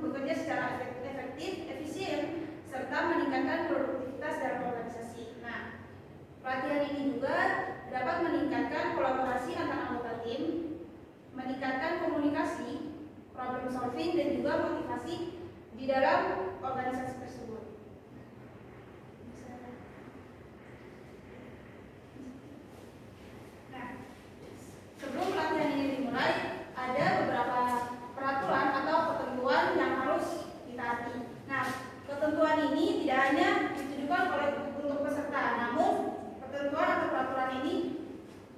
bekerja secara efektif, efisien, serta meningkatkan produktivitas dalam organisasi. Nah, pelatihan ini juga dapat meningkatkan kolaborasi antar anggota tim, meningkatkan komunikasi, problem solving, dan juga motivasi di dalam organisasi tersebut. Nah, sebelum pelatihan ini dimulai, ada beberapa peraturan atau ketentuan yang harus ditaati. Nah, ketentuan ini tidak hanya ditujukan oleh untuk peserta, namun ketentuan atau peraturan ini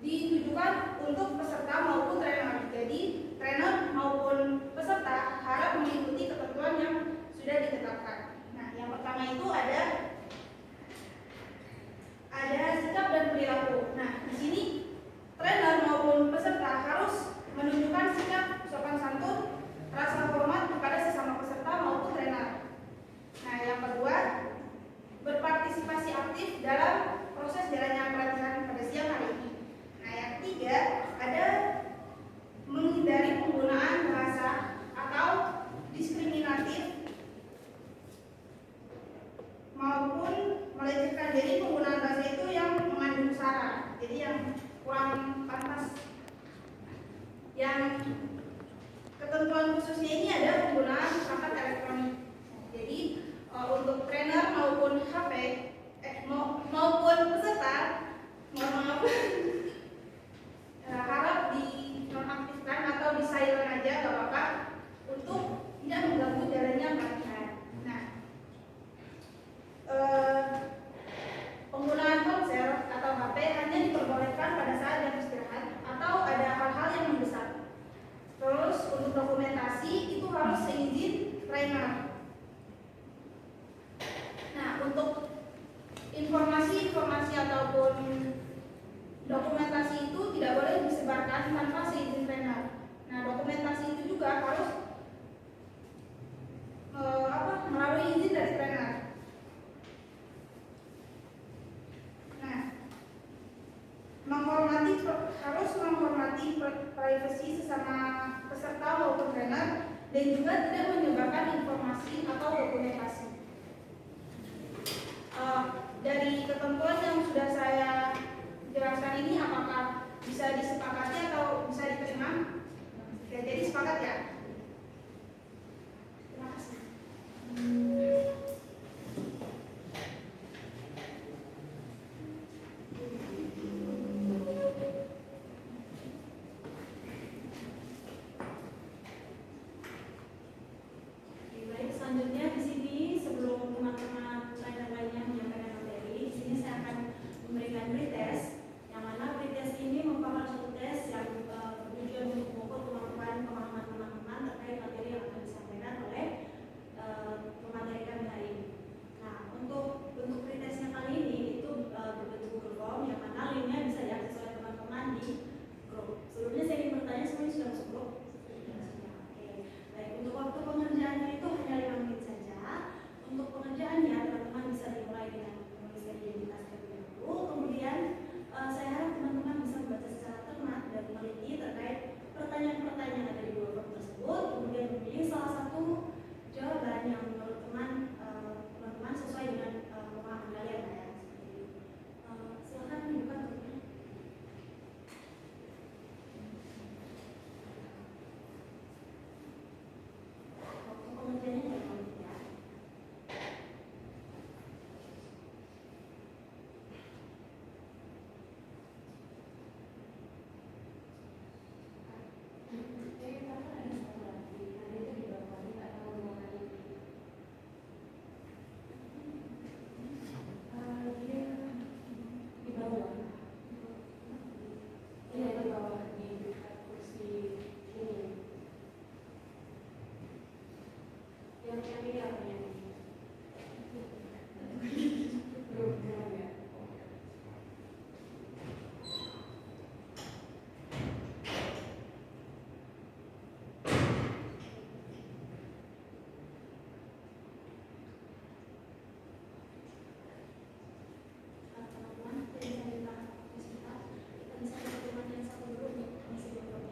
ditujukan untuk peserta maupun trainer. Jadi, trainer maupun peserta harap mengikuti ketentuan yang sudah ditetapkan. Nah, yang pertama itu ada sikap dan perilaku. Nah, di sini trainer maupun peserta harus menunjukkan sikap sopan santun, rasa hormat kepada sesama peserta maupun trainer. Nah, yang kedua, berpartisipasi aktif dalam proses jalannya pelatihan pada siang hari ini. Nah, yang ketiga, ada menghindari penggunaan bahasa atau diskriminatif maupun melecehkan diri. Penggunaan bahasa itu yang mengandung sara, jadi yang kurang pantas. Yang ketentuan khususnya ini ada penggunaan perangkat elektronik. Jadi untuk trainer maupun HP maupun peserta, mohon maaf, harap dinonaktifkan atau di silent aja, gak apa-apa, untuk tidak mengganggu jalannya pelatihan. Nah, penggunaan ponsel atau HP hanya diperbolehkan pada saat jam istirahat atau ada hal-hal yang mendesak. Terus untuk dokumentasi itu harus seizin trainer. Nah, untuk informasi ataupun dokumentasi itu tidak boleh disebarkan tanpa seizin trainer. Nah, dokumentasi itu juga harus melalui izin dari trainer. Nah, harus menghormati privasi sesama peserta maupun trainer, dan juga tidak menyebarkan informasi atau dokumentasi. Dari ketentuan yang sudah saya jelaskan ini, apakah bisa disepakati atau bisa diterima? Oke, jadi sepakat ya? Terima kasih. Baik, selanjutnya di sini sebelum teman-teman trainer lainnya menyampaikan materi, di sini saya akan memberikan pretest, yang mana pretest ini merupakan suatu tes yang bertujuan untuk mengukur kemampuan pemahaman teman-teman terkait materi yang akan disampaikan oleh pemateri kami hari ini. Nah, untuk bentuk pretestnya kali ini itu berbentuk Google Form, yang mana linknya bisa diakses oleh teman-teman di grup. Sebelumnya saya ingin bertanya, semuanya sudah masuk grup? Oke. Baik, untuk waktu pengerjaannya itu hanya 5 menit saja. Untuk pengerjaannya teman-teman bisa dimulai dengan menuliskan identitas terlebih dahulu. Kemudian saya harap teman-teman bisa membaca secara cermat dan teliti terkait pertanyaan-pertanyaan yang ada di Google Form tersebut. Kemudian memilih salah satu jawaban yang menurut teman-teman sesuai dengan pemahaman kalian ya. Silakan dibuka grupnya. Waktu pengerjaannya dari mana ya? Di bawah. Iya, di bawah di dekat kursi ini. Yang ini apa ya? Belum ya. Teman-teman, bisa kita bisa berteman yang satu dulu nih, masih belum.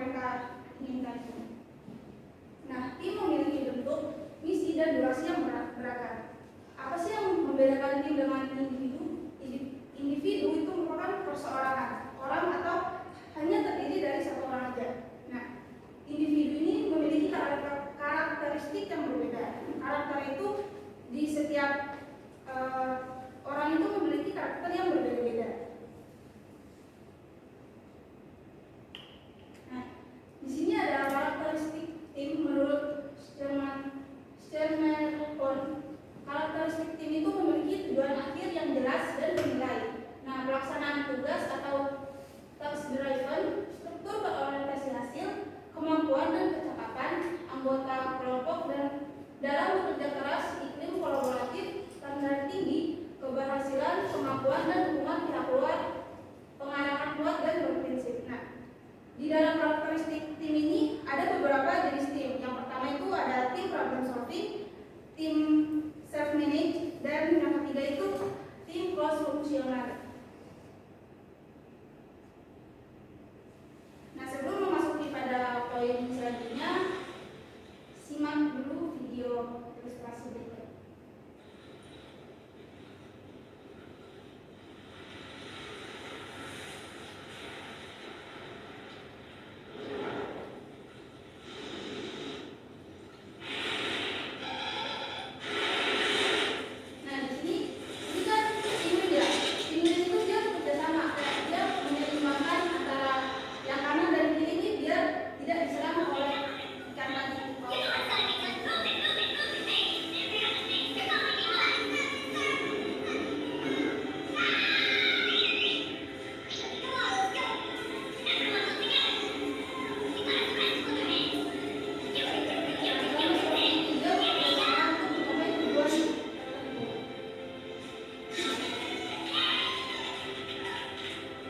mereka inginkan. Nah, tim memiliki bentuk, misi, dan durasi yang beragam. Apa sih yang membedakan tim dengan individu? Individu itu merupakan perseorangan orang atau hanya terdiri dari satu orang aja. Nah, individu ini memiliki karakteristik yang berbeda. Karakter itu di setiap orang itu memiliki karakter yang berbeda-beda. Nah, di sini ada karakteristik tim menurut Schermerhorn. Karakteristik tim itu memiliki tujuan akhir yang jelas dan dinilai. Nah, pelaksanaan tugas atau task driven, struktur berorientasi hasil, kemampuan dan kecepatan anggota kelompok dan dalam bekerja keras, iklim kolaboratif, standar tinggi, keberhasilan, kemampuan dan dukungan pihak luar, pengarahan kuat dan berprinsip. Nah, di dalam karakteristik tim ini ada beberapa jenis tim. Yang pertama itu ada tim problem solving, tim self manage, dan yang ketiga itu tim cross fungsional. Nah, sebelum memasuki pada poin selanjutnya, simak dulu video ilustrasi berikut. Nah, di sini ini kan tim ya. Tim itu dia bekerjasama. Dia menyeimbangkan antara yang kanan dan kiri ini biar tidak diserang oleh ikan tadi.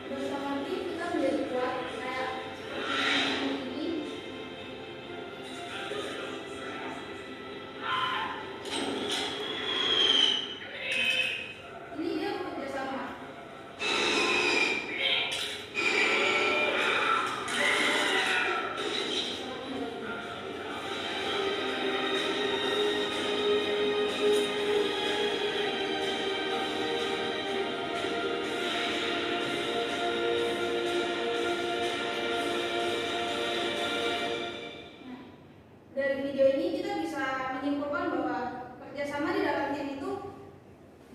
Bersama tim kita menjadi kuat kayak seperti ini. Ini dia bekerja sama. Nah, dari video ini kita bisa menyimpulkan bahwa kerjasama di dalam tim itu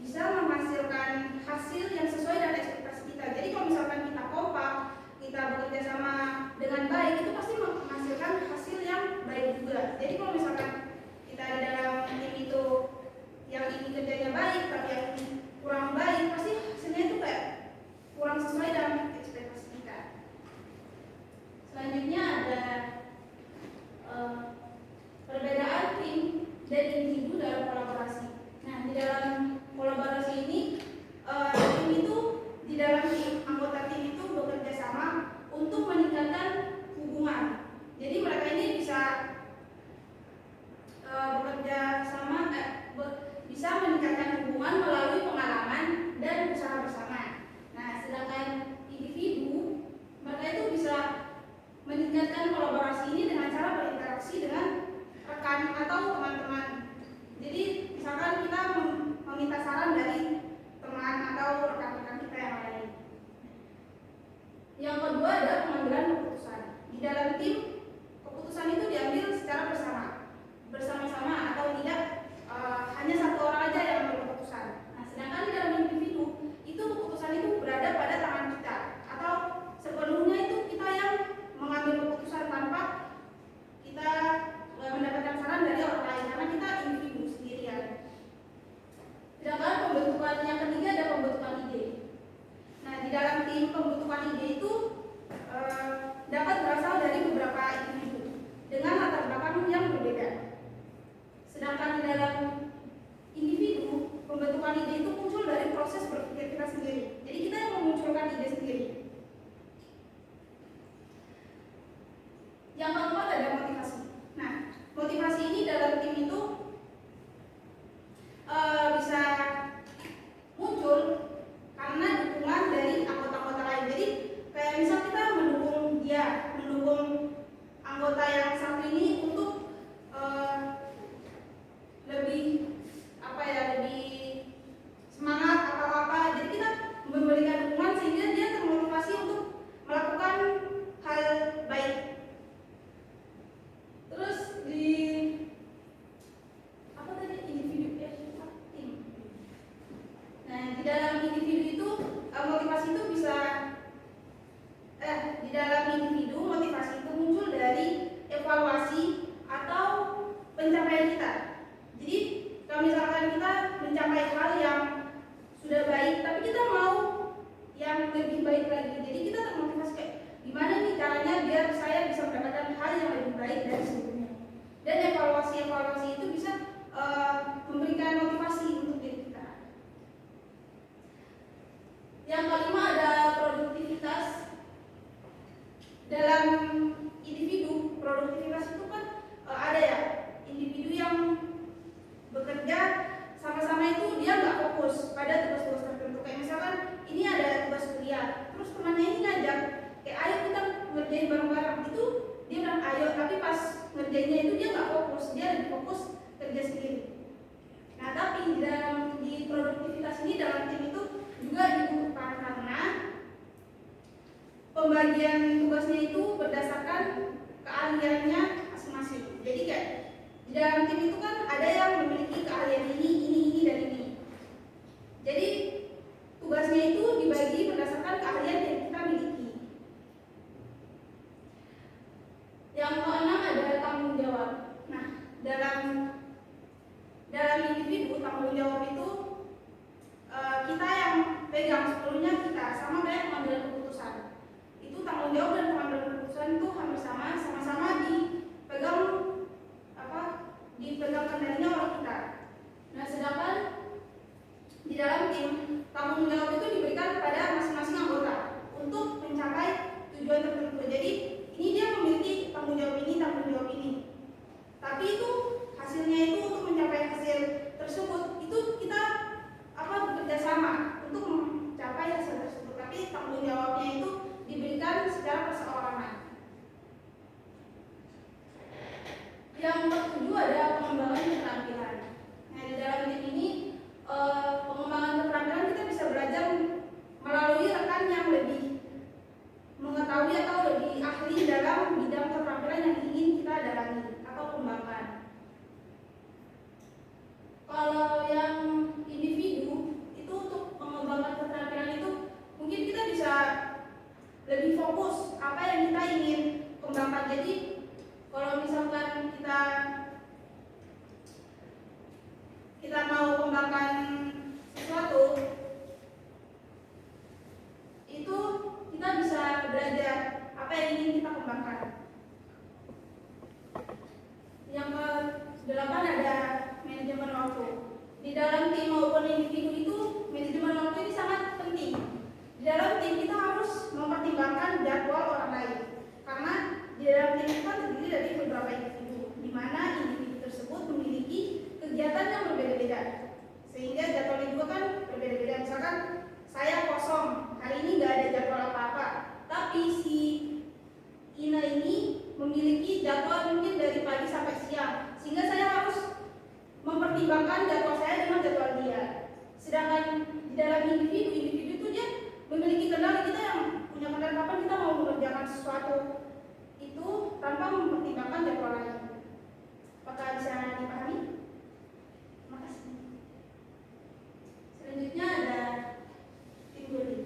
bisa menghasilkan hasil yang sesuai dengan ekspektasi kita. Jadi kalau misalkan kita kompak, kita bekerja sama dengan baik, itu pasti menghasilkan hasil yang baik juga. Jadi kalau misalkan kita di dalam tim itu yang ini kerjanya baik, tapi yang ini kurang baik, pasti hasilnya itu kayak kurang sesuai dengan ekspektasi kita. Selanjutnya ada perbedaan tim dan individu dalam kolaborasi. Nah, di dalam kolaborasi ini, tim itu di dalam tim, anggota tim itu bekerja sama untuk meningkatkan hubungan. Jadi mereka ini bisa bekerja sama, bisa meningkatkan hubungan melalui pengalaman dan usaha bersama. Nah, sedangkan individu, mereka itu bisa meningkatkan kolaborasi ini dengan cara berinteraksi dengan rekan atau teman-teman. Jadi misalkan kita meminta saran dari teman atau rekan-rekan kita yang lain. Yang kedua ada pengambilan keputusan. Di dalam tim, keputusan itu diambil secara bersama-sama atau tidak hanya satu orang aja yang mengambil keputusan. Nah, sedangkan di dalam individu itu keputusan itu berada pada tangan kita atau sepenuhnya itu kita yang mengambil keputusan tanpa kita mendapatkan saran dari orang lain. lagi. Jadi kita termotivasi kayak gimana nih caranya biar saya bisa mendapatkan hal yang lebih baik dari sebelumnya. Dan evaluasi itu bisa memberikan motivasi untuk diri kita. Yang kelima ada produktivitas. Dalam individu, produktivitas itu kan ada ya, individu yang bekerja sama-sama itu dia nggak fokus pada tugas-tugas tertentu. Kayak misalkan ini ada tugas kuliah, terus temannya ini ngajak, kayak ayo kita ngerjain bareng-bareng, itu dia bilang ayo, tapi pas ngerjainnya itu dia nggak fokus, dia lebih fokus kerja sendiri. Nah tapi di produktivitas ini dalam tim itu juga dibutuhkan karena pembagian tugasnya itu berdasarkan keahliannya masing-masing. Jadi kayak di dalam tim itu kan ada yang memiliki keahlian ini, dan ini. Jadi tugasnya itu dibagi berdasarkan keahlian yang kita miliki. Yang keenam ada tanggung jawab. Nah, dalam individu tanggung jawab itu kita yang pegang, sepenuhnya kita, sama kayak pengambilan keputusan. Itu tanggung jawab dan pengambilan keputusan itu hampir sama-sama dipegang kendalinya oleh kita. Nah, sedangkan di dalam tim tanggung jawab itu diberikan kepada masing-masing anggota untuk mencapai tujuan tertentu. Jadi ini dia memiliki tanggung jawab ini. Tapi itu hasilnya itu untuk mencapai hasil tersebut itu kita bekerja sama untuk mencapai hasil tersebut. Tapi tanggung jawabnya itu diberikan secara perseorangan. Yang ketujuh ada pengembangan keterampilan. Nah, di dalam tim ini pengembangan keterampilan kita bisa belajar melalui rekan yang lebih mengetahui atau lebih ahli dalam bidang keterampilan yang ingin kita dalami atau kembangkan. Kalau yang individu itu untuk mengembangkan keterampilan itu mungkin kita bisa lebih fokus apa yang kita ingin kembangkan. Jadi kalau misalkan kita mau kembangkan sesuatu, itu kita bisa belajar apa yang ingin kita kembangkan. Yang ke-8 ada manajemen waktu. Di dalam tim maupun individu itu manajemen waktu ini sangat penting. Di dalam tim kita harus mempertimbangkan jadwal orang lain, karena di dalam tim itu kan terdiri dari beberapa individu, di mana individu tersebut memiliki kegiatan yang berbeda-beda, sehingga jadwalnya juga kan berbeda-beda. Misalkan saya kosong, hari ini nggak ada jadwal apa-apa, tapi si Ina ini memiliki jadwal mungkin dari pagi sampai siang, sehingga saya harus mempertimbangkan jadwal saya dengan jadwal dia. Sedangkan di dalam individu itu dia memiliki kendali, kita yang punya kendali kapan kita mau mengerjakan sesuatu itu tanpa mempertimbangkan jadwal lain. Apakah bisa dipahami? Terima kasih. Selanjutnya ada tim building.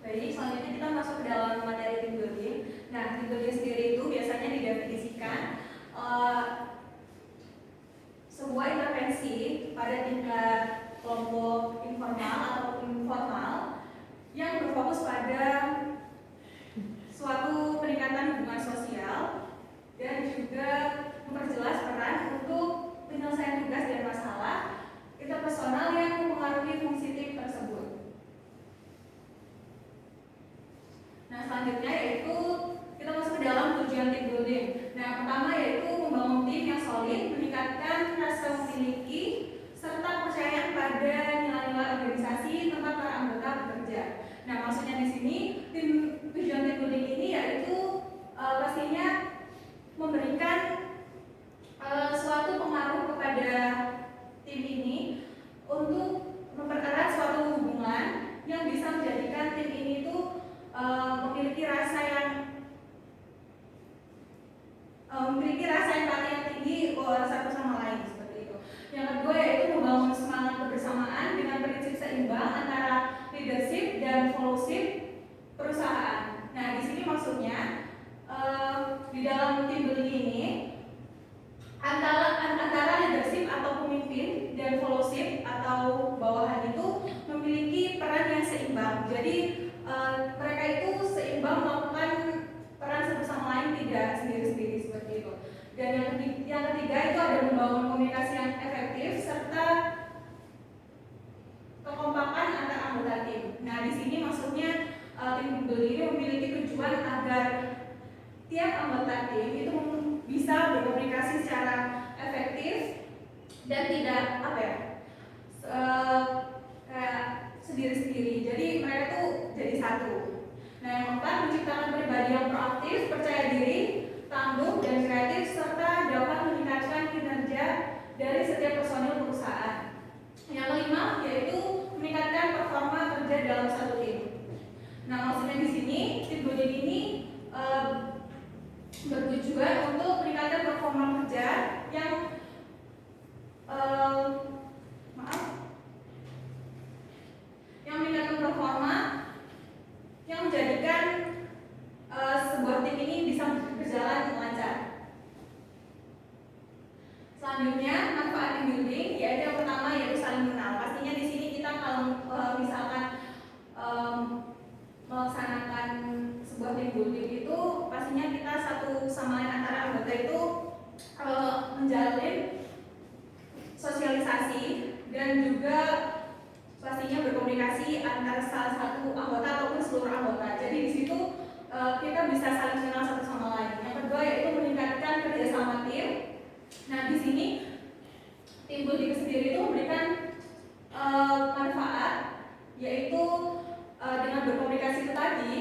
Baik, selanjutnya kita masuk ke dalam materi tim building. Nah, tim building sendiri itu biasanya didefinisikan sebuah intervensi pada tingkat kelompok informal ataupun formal yang berfokus pada suatu peningkatan hubungan sosial dan juga memperjelas peran untuk penyelesaian tugas dan masalah interpersonal yang mempengaruhi fungsi tim tersebut. Nah, selanjutnya yaitu kita masuk ke dalam tujuan tim building. Nah, yang pertama yaitu membangun tim yang solid, meningkatkan rasa memiliki serta kepercayaan pada nilai-nilai organisasi tempat para anggota bekerja. Nah, maksudnya di sini tujuan tim building ini yaitu pastinya memberikan suatu pengaruh kepada tim ini untuk mempererat suatu hubungan yang bisa menjadikan tim ini itu memiliki rasa empati yang tinggi satu sama lain, seperti itu. Yang kedua yaitu membangun semangat kebersamaan dengan prinsip seimbang antara leadership dan followship perusahaan. Nah, di sini maksudnya di dalam tim building ini antara leadership atau pemimpin dan yang ketiga itu ada membangun komunikasi yang efektif serta kekompakan antar anggota tim. Nah, di sini maksudnya tim building ini memiliki tujuan agar tiap anggota tim itu bisa berkomunikasi secara efektif dan tidak kayak sendiri-sendiri. Jadi mereka tuh jadi satu. Nah, yang keempat, menciptakan pribadi yang proaktif, percaya diri, tangguh dan kreatif serta dapat meningkatkan kinerja dari setiap personil perusahaan. Yang kelima yaitu meningkatkan performa kerja dalam satu tim. Nah, maksudnya di sini tim building ini bertujuan untuk meningkatkan performa kerja yang meningkatkan performa yang menjadikan sebuah tim ini bisa berjalan lancar. Selanjutnya, manfaat tim building yaitu yang pertama yaitu saling mengenal. Pastinya di sini kita kalau misalkan melaksanakan sebuah tim building itu pastinya kita satu sama lain antara anggota itu menjalin sosialisasi dan juga pastinya berkomunikasi antara salah satu anggota ataupun seluruh anggota. Jadi di situ kita bisa saling mengenal satu sama lain. Yang kedua yaitu meningkatkan kerjasama tim. Nah, di sini tim building sendiri itu memberikan manfaat yaitu dengan berkomunikasi itu tadi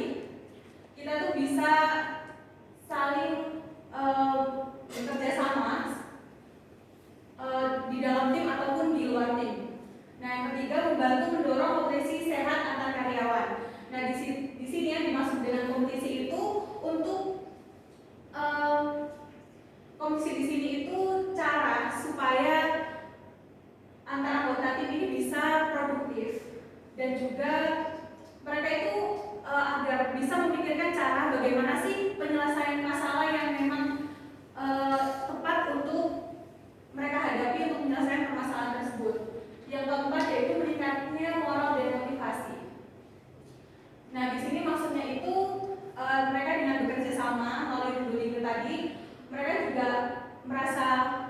kita tuh bisa saling bekerja sama di dalam tim ataupun di luar tim. Nah, yang ketiga membantu mendorong kompetisi sehat antar karyawan. Nah, di sini yang dimaksud dengan kompetisi itu untuk kompetisi di sini itu cara supaya antar anggota tim ini bisa produktif dan juga mereka itu agar bisa memikirkan cara bagaimana sih penyelesaian masalah yang memang tepat untuk mereka hadapi untuk menyelesaikan permasalahan tersebut. Yang keempat yaitu meningkatnya moral dan motivasi. Nah, di sini maksudnya itu mereka dengan bekerja sama melalui building tadi, mereka juga merasa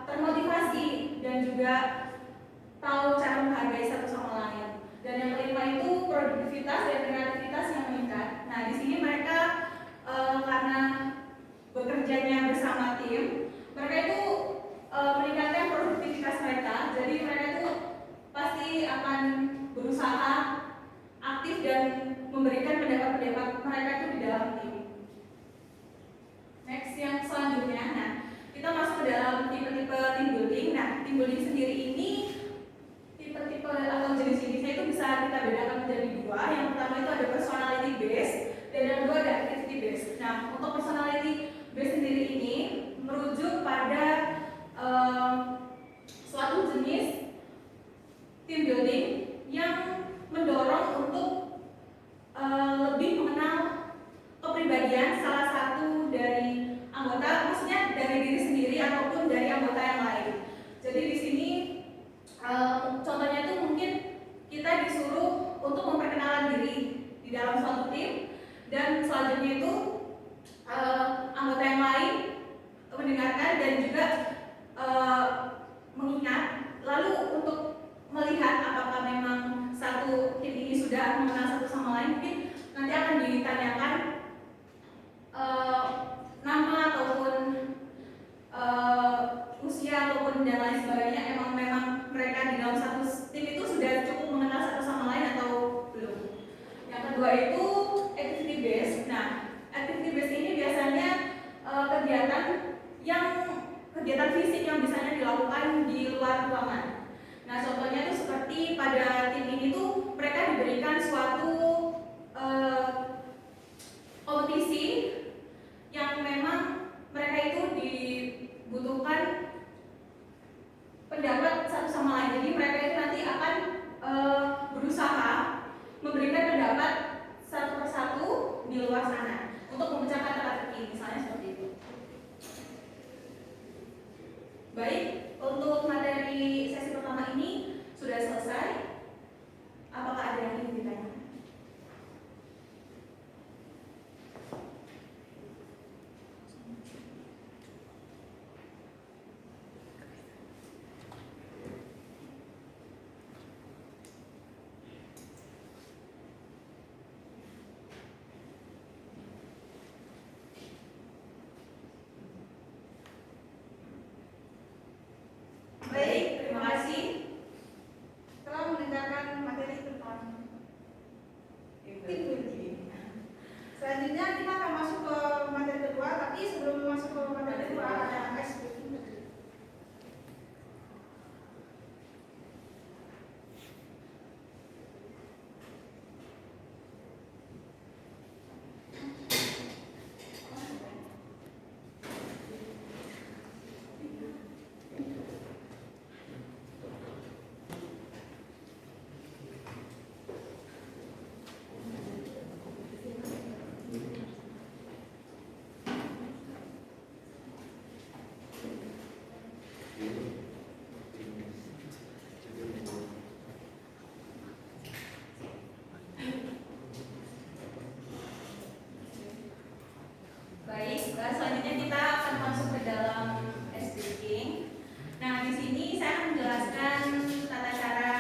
termotivasi dan juga tahu cara menghargai satu sama lain. Dan yang kelima itu produktivitas dan kreativitas yang meningkat. Nah, di sini mereka karena bekerjanya bersama tim, mereka itu meningkatkan produktivitas mereka. Jadi mereka itu pasti akan berusaha aktif dan memberikan pendapat-pendapat mereka itu di dalam tim. Next yang selanjutnya, nah kita masuk ke dalam tipe-tipe team building. Nah, team building sendiri ini tipe-tipe atau jenis-jenisnya itu bisa kita bedakan menjadi dua. Yang pertama itu ada personality based dan yang kedua ada activity based. Nah, untuk personality based sendiri ini merujuk pada suatu jenis team building yang mendorong untuk lebih mengenal kepribadian salah satu dari anggota, maksudnya dari diri sendiri ataupun dari anggota yang lain. Jadi di sini contohnya itu mungkin kita disuruh untuk memperkenalkan diri di dalam suatu tim dan selanjutnya itu anggota yang lain mendengarkan dan juga mengingat, lalu untuk melihat apakah memang satu tim ini sudah mengenal satu sama lain, mungkin nanti akan ditanyakan nama ataupun usia ataupun dan lain sebagainya. Memang mereka di dalam satu tim itu sudah cukup mengenal satu sama lain atau belum. Yang kedua itu activity based. Nah, activity based ini biasanya kegiatan fisik yang biasanya dilakukan di luar ruangan. Nah, contohnya itu seperti pada tim ini tuh mereka diberikan suatu kompetisi yang memang mereka itu dibutuhkan pendapat satu sama lain. Jadi mereka itu nanti akan berusaha memberikan pendapat satu persatu di luar sana untuk memecahkan teka-teki, misalnya seperti itu. Baik, untuk materi sesi pertama ini sudah selesai. Apakah ada yang ingin ditanyakan? kita akan masuk ke materi kedua, tapi sebelum masuk ke materi kedua ada icebreaking. Baik, selanjutnya kita akan masuk ke dalam ice breaking. Nah, di sini saya akan menjelaskan tata cara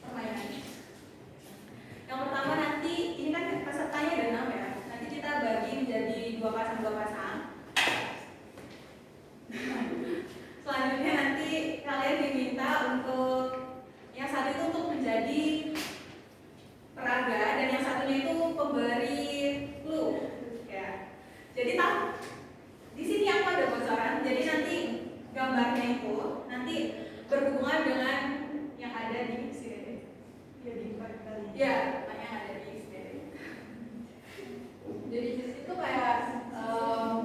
permainannya. Yang pertama nanti, ini kan pesertanya ada 6 ya. Nanti kita bagi menjadi 2 pasang. Selanjutnya nanti kalian diminta untuk yang satu itu untuk menjadi peraga dan yang satunya itu pemberi clue. Ya. Jadi di sini aku ada bocoran. Jadi nanti gambarnya itu nanti berhubungan dengan yang ada di sini. Ya, yang ada di sini. Jadi di situ kayak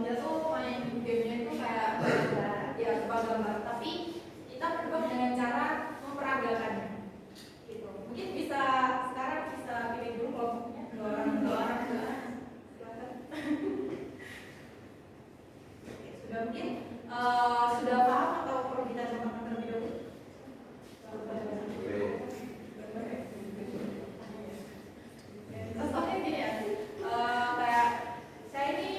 dia tuh main gamenya itu kayak ya gambar, tapi kita berubah dengan cara memperagakannya. Gitu. Mungkin bisa sekarang bisa pilih dulu kelompoknya dua orang. Silakan. Oke, sudah mungkin sudah paham atau perlu kita contohkan terlebih dahulu? Contohnya gini ya, kayak saya ini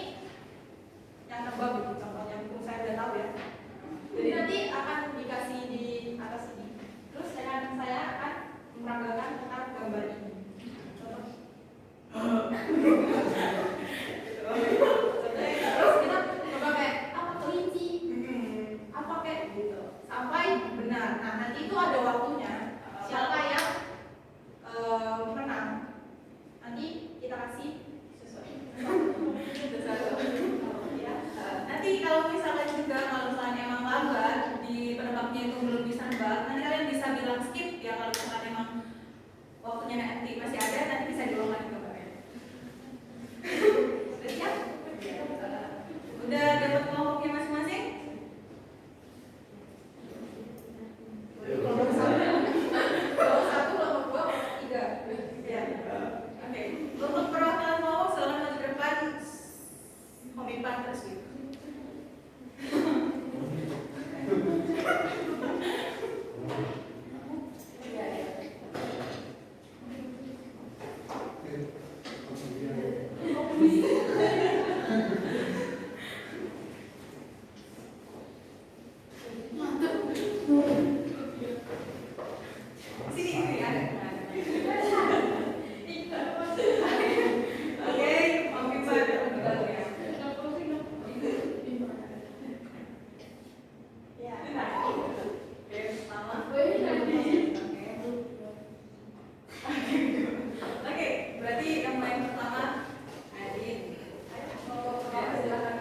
yang nebak gitu, contohnya itu saya udah tahu ya. Jadi nanti akan dikasih di atas ini, terus saya akan meragakan tentang gambar ini. Contoh. Terus kita coba kayak apa kelinci, apa kayak gitu, sampai benar. Nah nanti itu ada waktunya. Siapa yang menang? Nanti kita kasih sesuatu. Ya. Nanti kalau misalkan juga kalau misalnya emang lambat di penebaknya itu belum bisa nebak, nanti kalian bisa bilang skip ya. Kalau misalkan emang waktunya nanti masih ada, nanti bisa diulang lagi gambarnya. Sudah siap? Udah dapat kelompoknya masing-masing? Kelompok satu, kelompok dua, kelompok tiga. Ya. Oke. Untuk perwakilan kelompok silakan maju ke depan. Komitmen terus gitu. Sini ada. Oke, komitmen baru ya. Ya. Oke, pertama. Oke, berarti yang main pertama Adin. Ayo, silakan.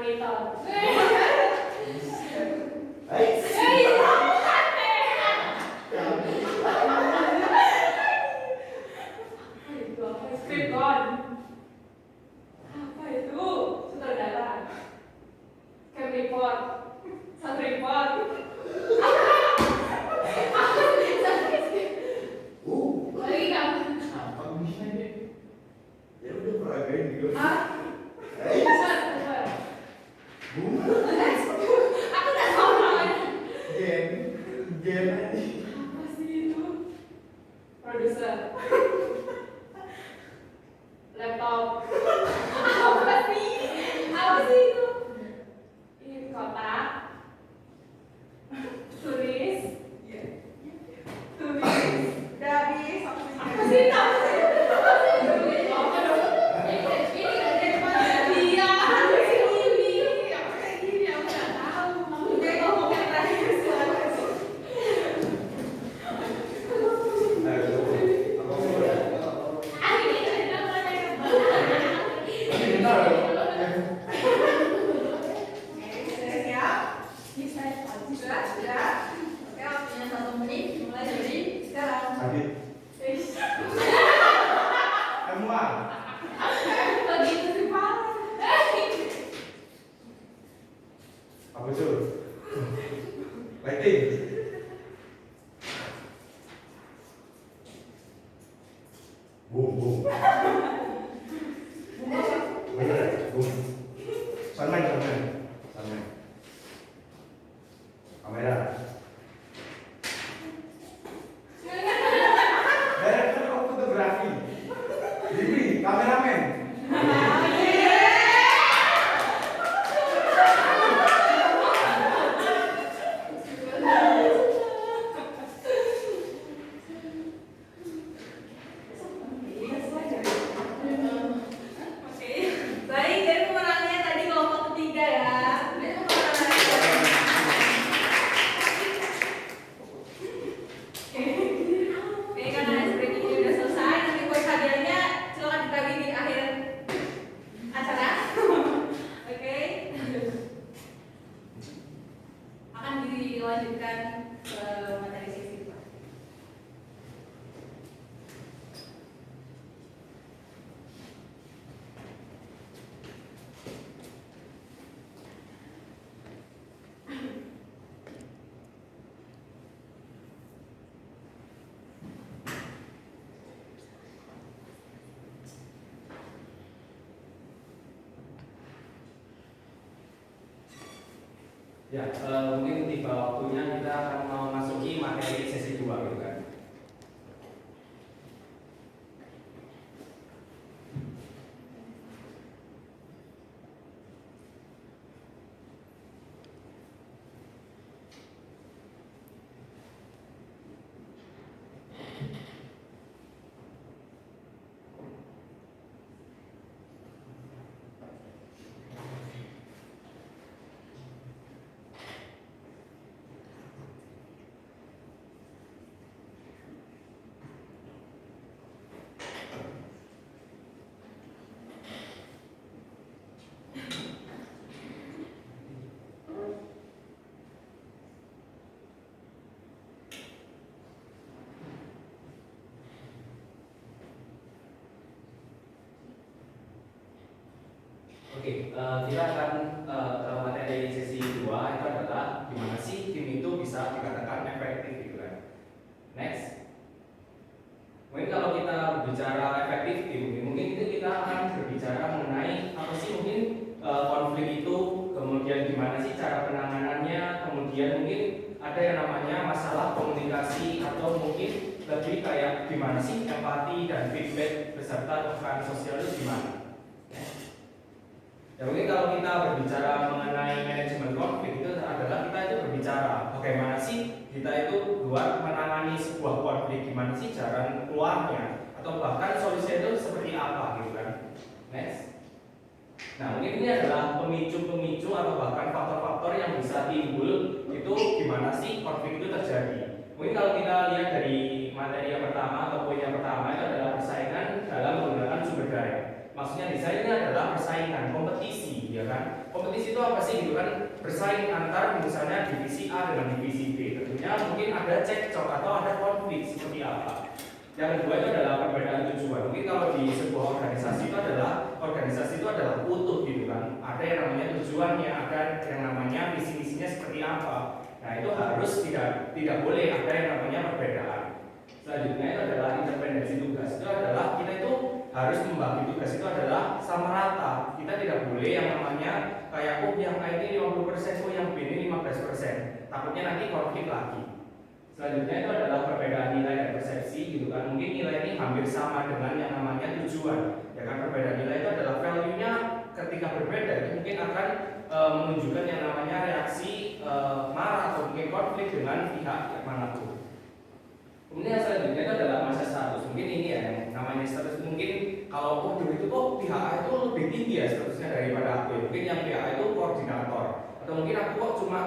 kalkulator. Itu apa? Skripton. Apa itu? Sutradara. Camp report. Sound report. Lagi kamu. Apa gunanya? Ya udah peragain gitu. Besar. Aku udah tahu namanya. Gen. Apa sih itu? Produser. Laptop. Apa sih? Apa sih itu? Ini kotak. Tulis. Tulis. Udah habis waktunya. Apa sih itu? Iya, ini. Apa kayak gini? Aku nggak tahu. Dia ngomong yang terakhir suara. Sudah siap? Sudah. Oke, waktunya 1 menit. Mulai dari sekarang. Adit, semua. Begitu sih Pak. Apa tuh? Lighting. Boom. Bener, boom. Soundman. Kamera. Director of photography. Dibri, kameramen. Oke. Baik, jadi pemenangnya tadi kelompok ketiga ya. Oke, karena ice breaking ini udah selesai, nanti buat hadiahnya silakan dibagi di akhir acara. Oke. Akan dilanjutkan ke materi sesi dua. Ya, mungkin tiba waktunya kita akan memasuki materi sesi 2 gitu kan. Oke, kita akan ke materi sesi 2 itu adalah gimana sih tim itu bisa dikatakan efektif gitu kan. Next. Mungkin kalau kita berbicara efektif tim, mungkin itu kita akan berbicara mengenai apa sih mungkin konflik itu, kemudian gimana sih cara penanganannya, kemudian mungkin ada yang namanya masalah komunikasi atau mungkin lebih kayak gimana sih empati dan feedback beserta peran sosial itu gimana. Ya mungkin kalau kita berbicara mengenai manajemen konflik itu adalah kita itu berbicara bagaimana sih kita itu buat menangani sebuah konflik, gimana sih cara keluarnya atau bahkan solusinya itu seperti apa gitu kan. Next. Nah mungkin ini adalah pemicu-pemicu atau bahkan faktor-faktor yang bisa timbul itu gimana sih konflik itu terjadi. Mungkin kalau kita lihat dari materi yang pertama atau poin yang pertama itu adalah persaingan dalam menggunakan sumber daya. Maksudnya di sana ini adalah persaingan, kompetisi, ya kan? kompetisi itu apa sih gitu kan? Bersaing antar misalnya divisi A dengan divisi B. Tentunya mungkin ada cekcok atau ada konflik seperti apa. Yang kedua itu adalah perbedaan tujuan. Mungkin kalau di sebuah organisasi itu adalah utuh gitu kan. Ada yang namanya tujuannya, ada yang namanya visi-misinya seperti apa. Nah itu harus tidak boleh ada yang namanya perbedaan. Selanjutnya itu adalah independensi tugas. Itu adalah kita itu harus membagi tugas itu adalah sama rata. Kita tidak boleh yang namanya kayak yang A ini 50%, yang B ini 15%. Takutnya nanti konflik lagi. Selanjutnya itu adalah perbedaan nilai dan persepsi gitu kan. Mungkin nilai ini hampir sama dengan yang namanya tujuan. Ya kan, perbedaan nilai itu adalah value-nya ketika berbeda itu mungkin akan menunjukkan yang namanya reaksi marah atau mungkin konflik dengan pihak manapun. Kemudian yang selanjutnya itu adalah masa status. Mungkin ini ya yang namanya status. Mungkin kalau itu kok pihak A itu lebih tinggi ya statusnya daripada aku. Mungkin yang pihak A itu koordinator. Atau mungkin aku kok cuma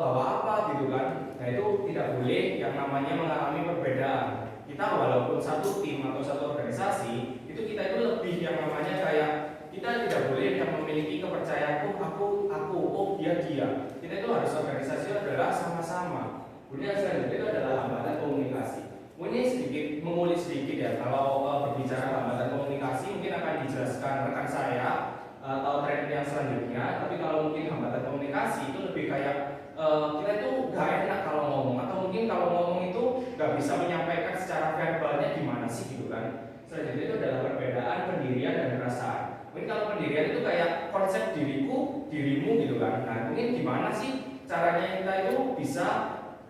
bawa apa gitu kan. Nah itu tidak boleh yang namanya mengalami perbedaan. Kita walaupun satu tim atau satu organisasi itu kita itu lebih yang namanya kayak kita tidak boleh yang memiliki kepercayaan aku, oh dia. Kita itu harus organisasi adalah sama-sama. Kemudian selanjutnya itu adalah hambatan komunikasi. Mungkin sedikit mengulik sedikit ya kalau berbicara hambatan komunikasi mungkin akan dijelaskan rekan saya atau tren yang selanjutnya. Tapi kalau mungkin hambatan komunikasi itu lebih kayak kita itu gak enak kalau ngomong atau mungkin kalau ngomong itu gak bisa menyampaikan secara verbalnya gimana sih gitu kan. Selanjutnya itu adalah perbedaan pendirian dan perasaan. Mungkin kalau pendirian itu kayak konsep diriku, dirimu gitu kan. Nah mungkin gimana sih caranya kita itu bisa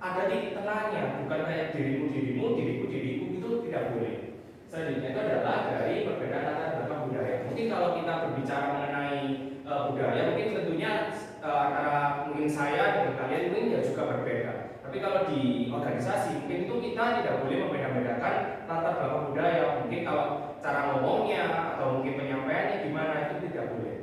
ada di tengahnya, bukan kayak dirimu, diriku itu tidak boleh. Selanjutnya itu adalah dari perbedaan latar belakang budaya. Mungkin kalau kita berbicara mengenai budaya, mungkin tentunya antara mungkin saya dengan kalian mungkin ya juga berbeda. Tapi kalau di organisasi mungkin itu kita tidak boleh membeda-bedakan latar belakang budaya. Mungkin kalau cara ngomongnya atau mungkin penyampaiannya gimana itu tidak boleh.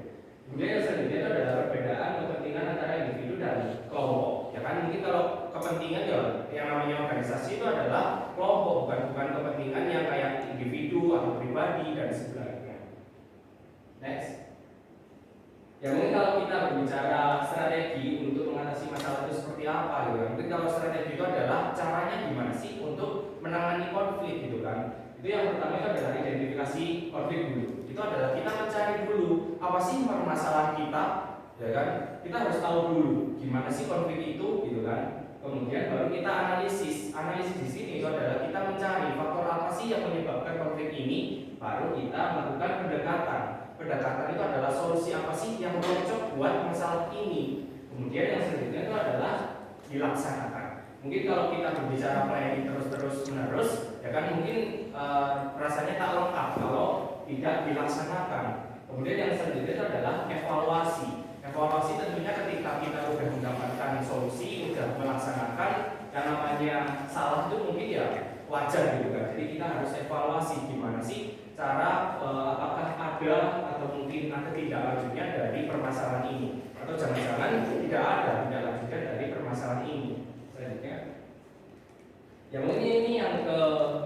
Kemudian yang selanjutnya itu adalah perbedaan kepentingan antara individu dan kelompok. Ya kan mungkin kalau kepentingan ya yang namanya organisasi itu adalah kelompok, bukan kepentingan yang kayak individu atau pribadi dan sebagainya. Next. Ya mungkin kalau kita berbicara strategi untuk mengatasi masalah itu seperti apa gitu kan. Mungkin kalau strategi itu adalah caranya gimana sih untuk menangani konflik gitu kan. Itu yang pertama itu adalah identifikasi konflik dulu. Itu adalah kita mencari dulu apa sih permasalahan kita, ya kan? Kita harus tahu dulu gimana sih konflik itu gitu kan. Kemudian baru kita analisis. Analisis di sini itu adalah kita mencari faktor apa sih yang menyebabkan konflik ini, baru kita melakukan pendekatan. Pendekatan itu adalah solusi apa sih yang cocok buat masalah ini. Kemudian yang selanjutnya itu adalah dilaksanakan. Mungkin kalau kita berbicara planning terus menerus, ya kan mungkin rasanya tak lengkap kalau tidak dilaksanakan. Kemudian yang selanjutnya itu adalah evaluasi. Evaluasi tentunya ketika kita sudah mendapatkan solusi, sudah melaksanakan, yang namanya salah itu mungkin ya wajar gitu kan. Jadi kita harus evaluasi gimana sih cara apakah ada atau mungkin ada tidak lanjutnya dari permasalahan ini, atau jangan-jangan tidak ada tidak lanjutnya dari permasalahan ini. Selanjutnya, ya mungkin ini yang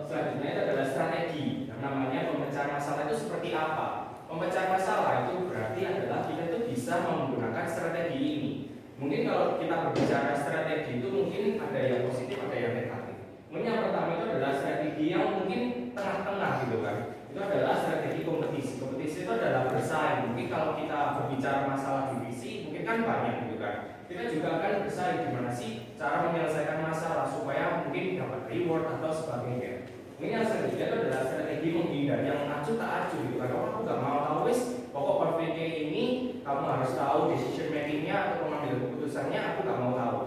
selanjutnya itu adalah strategi. Yang namanya pemecahan masalah itu seperti apa? Pemecahan masalah itu berarti adalah kita itu bisa menggunakan strategi ini. Mungkin kalau kita berbicara strategi itu mungkin ada yang positif, ada yang negatif. Mungkin yang pertama itu adalah strategi yang mungkin tengah-tengah gitu kan. Itu adalah strategi kompetisi. Kompetisi itu adalah bersaing. Mungkin kalau kita berbicara masalah divisi, mungkin kan banyak gitu kan. Kita juga akan bersaing gimana sih cara menyelesaikan masalah supaya mungkin dapat reward atau sebagainya. Ini yang selanjutnya itu adalah strategi menghindar yang acuh tak acuh gitu kan. Aku nggak mau tahu wis pokok konfliknya ini kamu harus tahu decision makingnya atau pengambilan keputusannya aku nggak mau tahu.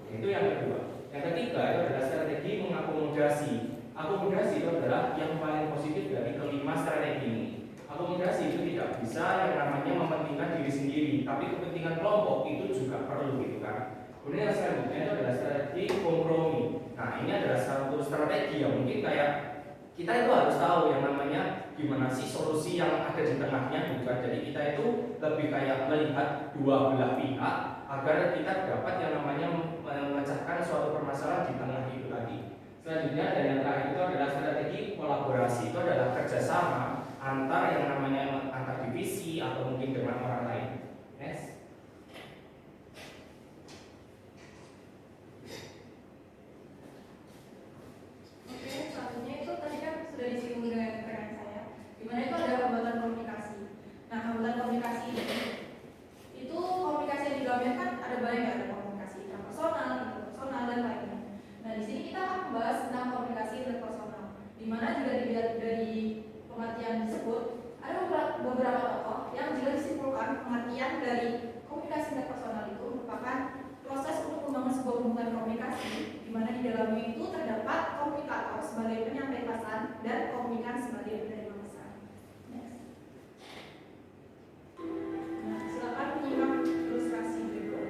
Itu yang kedua. Yang ketiga itu adalah strategi mengakomodasi. Akomodasi itu adalah yang paling positif dari kelima strategi ini. Akomodasi itu tidak bisa yang namanya mementingkan diri sendiri, tapi kepentingan kelompok itu juga perlu gitu kan. Kemudian yang selanjutnya itu adalah strategi kompromi. Nah ini adalah satu strategi yang mungkin kayak kita itu harus tahu yang namanya gimana sih solusi yang ada di tengahnya bukan. Jadi kita itu lebih kayak melihat dua belah pihak agar kita dapat yang namanya memecahkan suatu permasalahan di tengah itu tadi. Selanjutnya dan yang terakhir itu adalah strategi kolaborasi. Itu adalah kerjasama antar yang namanya antar divisi atau mungkin dengan orang lain. Next. pengertian dari komunikasi interpersonal itu merupakan proses untuk membangun sebuah hubungan komunikasi di mana di dalamnya itu terdapat komunikator sebagai penyampai pesan dan komunikan sebagai penerima pesan. Next. Nah, silakan menyimak ilustrasi berikut.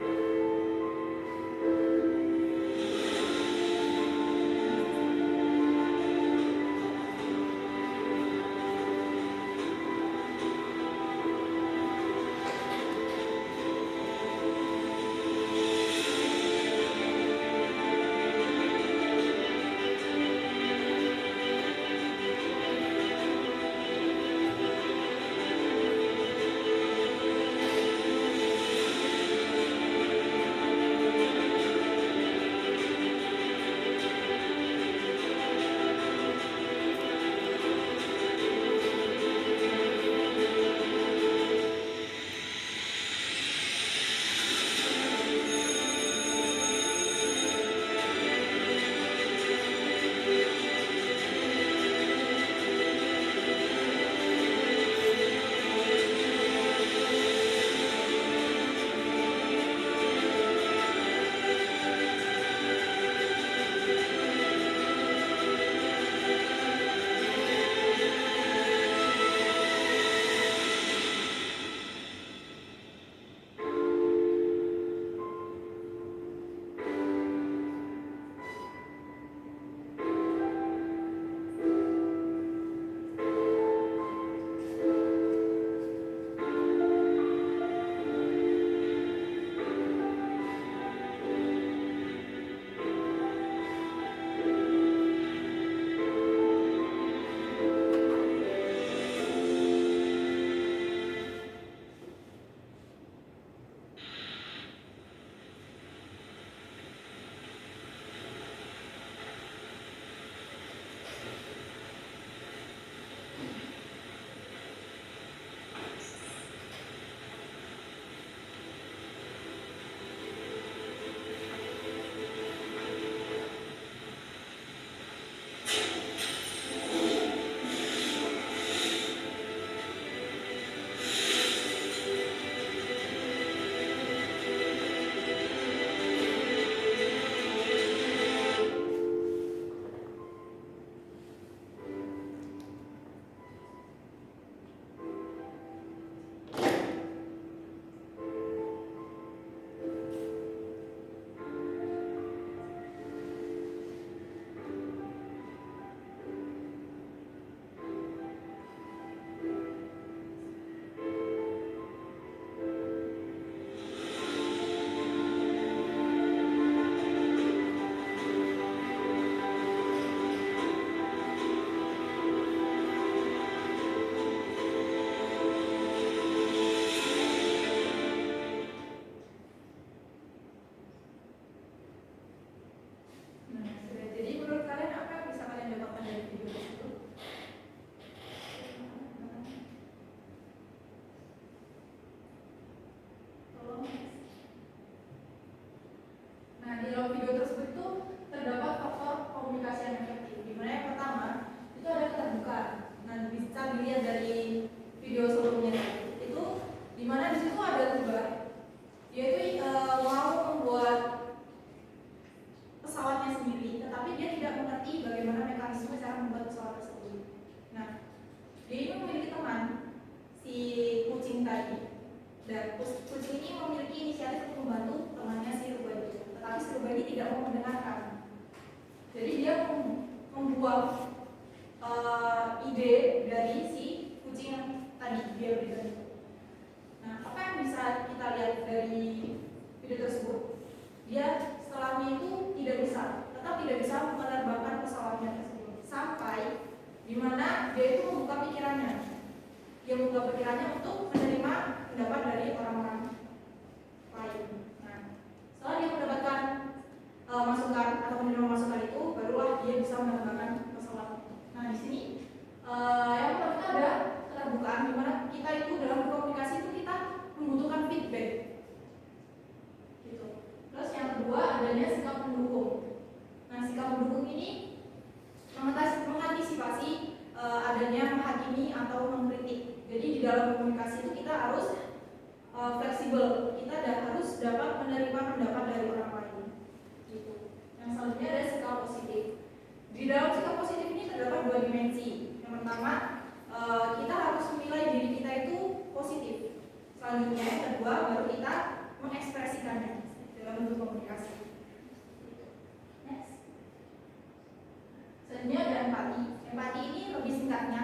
fleksibel, kita harus dapat menerima pendapat dari orang lain. Gitu. Yang selanjutnya ada sikap positif. Di dalam sikap positif ini terdapat dua dimensi. Yang pertama, kita harus menilai diri kita itu positif. Selanjutnya yang kedua, baru kita mengekspresikannya dalam bentuk komunikasi. Next. Selanjutnya ada empati. Empati ini lebih singkatnya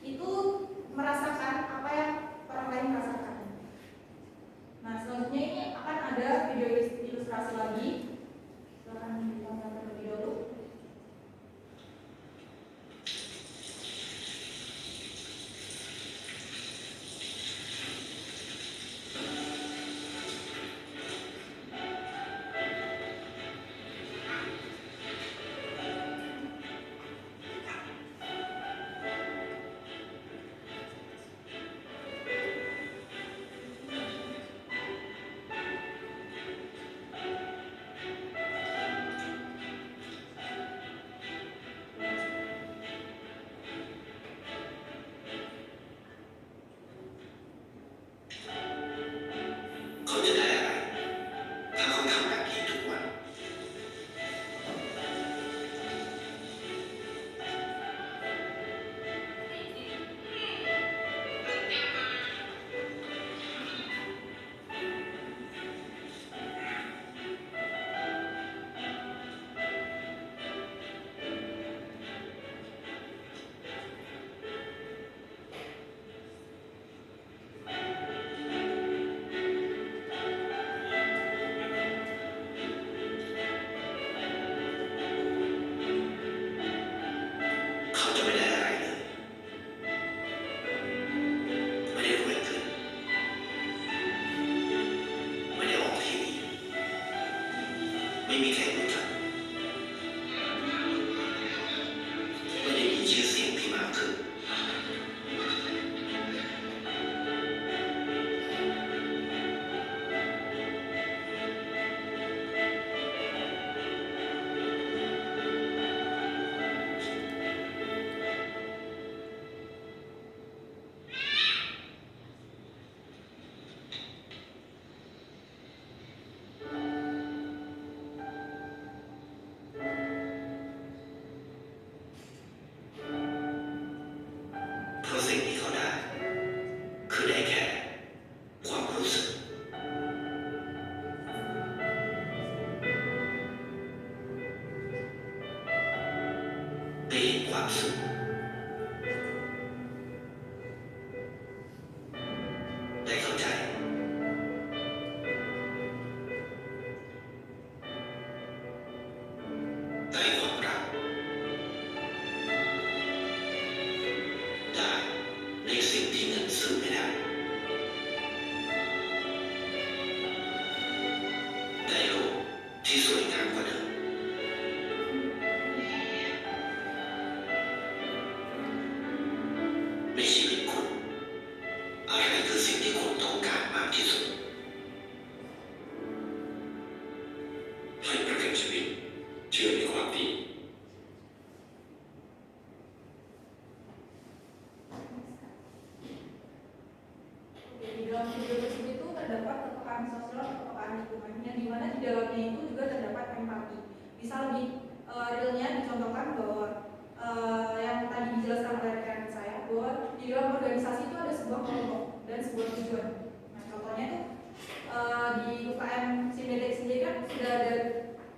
itu merasakan apa yang orang lain merasakan. Nah, selanjutnya ini akan ada video ilustrasi lagi. Silakan ditonton terlebih dahulu. Di dalam video tersebut itu terdapat kepekaan sosial, kepekaan lingkungan, yang dimana di dalamnya itu juga terdapat empati. Bisa lebih realnya dicontohkan bahwa yang tadi dijelaskan oleh rekan saya, bahwa di dalam organisasi itu ada sebuah kelompok dan sebuah tujuan. Nah, contohnya itu di UKM Simedek sendiri kan sudah ada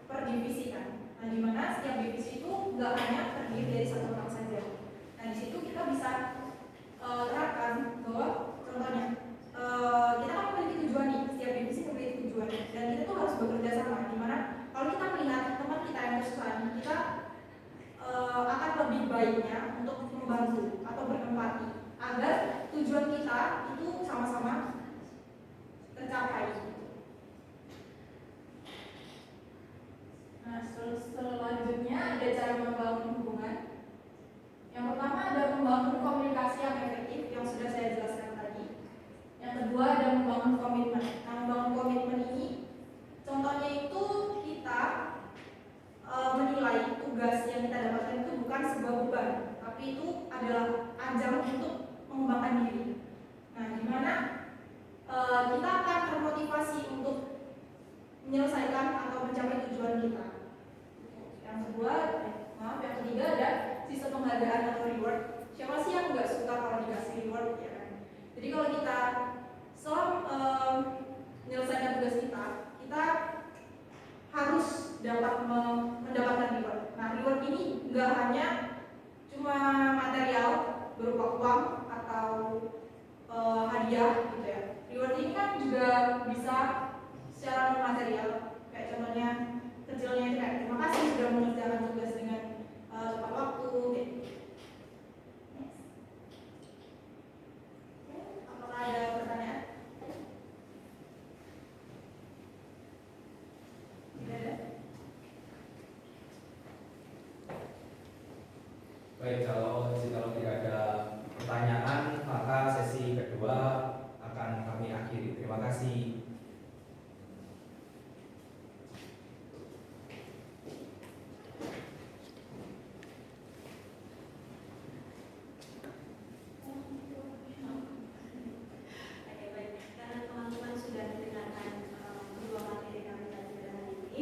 per divisi kan. Nah, dimana setiap divisi itu nggak hanya terdiri dari satu orang saja. Nah, di situ kita bisa terapkan bahwa contohnya kita kan memiliki tujuan nih, setiap divisi memiliki tujuan dan kita tuh harus bekerja sama. Dimana kalau kita melihat teman kita yang kesusahan, kita akan lebih baiknya untuk membantu atau berempati agar tujuan kita itu sama-sama tercapai. Nah, selanjutnya ada cara membangun hubungan. Yang pertama ada membangun komunikasi yang efektif yang sudah saya jelaskan tadi. Yang kedua ada membangun komitmen. Nah, membangun komitmen ini contohnya itu kita menilai tugas yang kita dapatkan itu bukan sebuah beban, tapi itu adalah ajang untuk mengembangkan diri. Nah, di mana kita akan bisa secara non material, kayak contohnya kecilnya itu kayak terima kasih sudah mengerjakan tugas dengan tepat waktu gitu. Apakah ada pertanyaan? Tidak ada? Baik, kalau tidak ada pertanyaan, maka sesi kedua akan kami akhiri. Terima kasih. Oke, baik. Karena teman-teman sudah mendengarkan kedua materi kami tadi pada hari ini,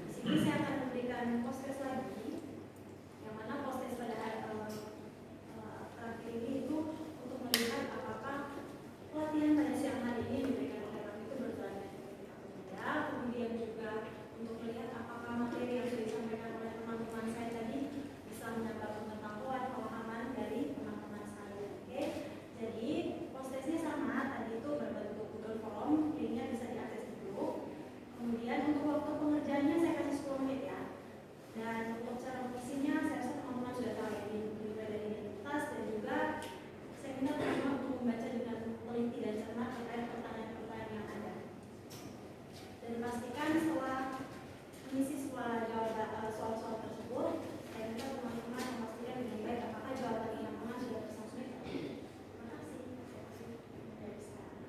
di sini saya akan memberikan post-test lagi, yang mana post-test pada terakhir ini itu untuk melihat apakah pelatihan pada siang hari ini diberikan oleh kami itu berjalan dengan baik atau tidak. Kemudian juga untuk melihat apakah materi yang sudah disampaikan oleh teman-teman saya tadi bisa mendapatkan pengetahuan, pemahaman dari teman-teman saya. Oke, jadi post-testnya sama, tadi itu berbentuk Google Form, linknya bisa diakses dulu. Kemudian untuk waktu pengerjaannya saya kasih 10 menit ya. Dan untuk cara mengisinya, saya rasa teman-teman sudah tahu ya, dimulai dari identitas dan juga saya minta teman-teman untuk membaca dengan teliti dan cermat terkait pertanyaan-pertanyaan yang ada. Dan pastikan setelah mengisi soal-soal tersebut, saya minta teman-teman memastikan dengan baik apakah jawaban teman-teman sudah tersansumit atau tidak. Terima kasih. Dari sekarang.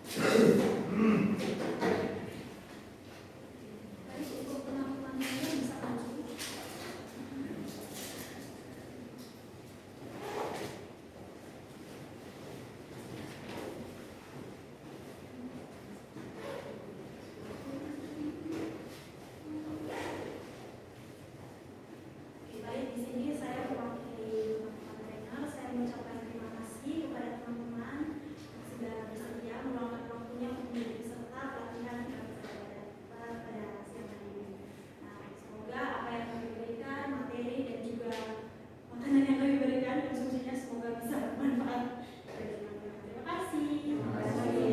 Baik, untuk teman-temannya bisa maju. Baik, di sini saya mewakili teman-teman trainer. Saya mengucapkan terima kasih kepada teman-teman yang sudah bersedia meluangkan waktunya untuk menjadi peserta pelatihan pada siang hari ini. Nah, semoga apa yang kami berikan, materi dan juga makanan yang kami berikan, konsumsinya semoga bisa bermanfaat bagi teman-teman. Terima kasih. Terima kasih.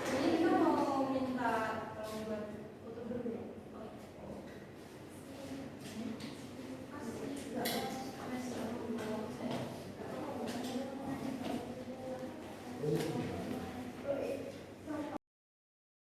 Jadi kita mau minta tolong buat foto dulu ya. Oh.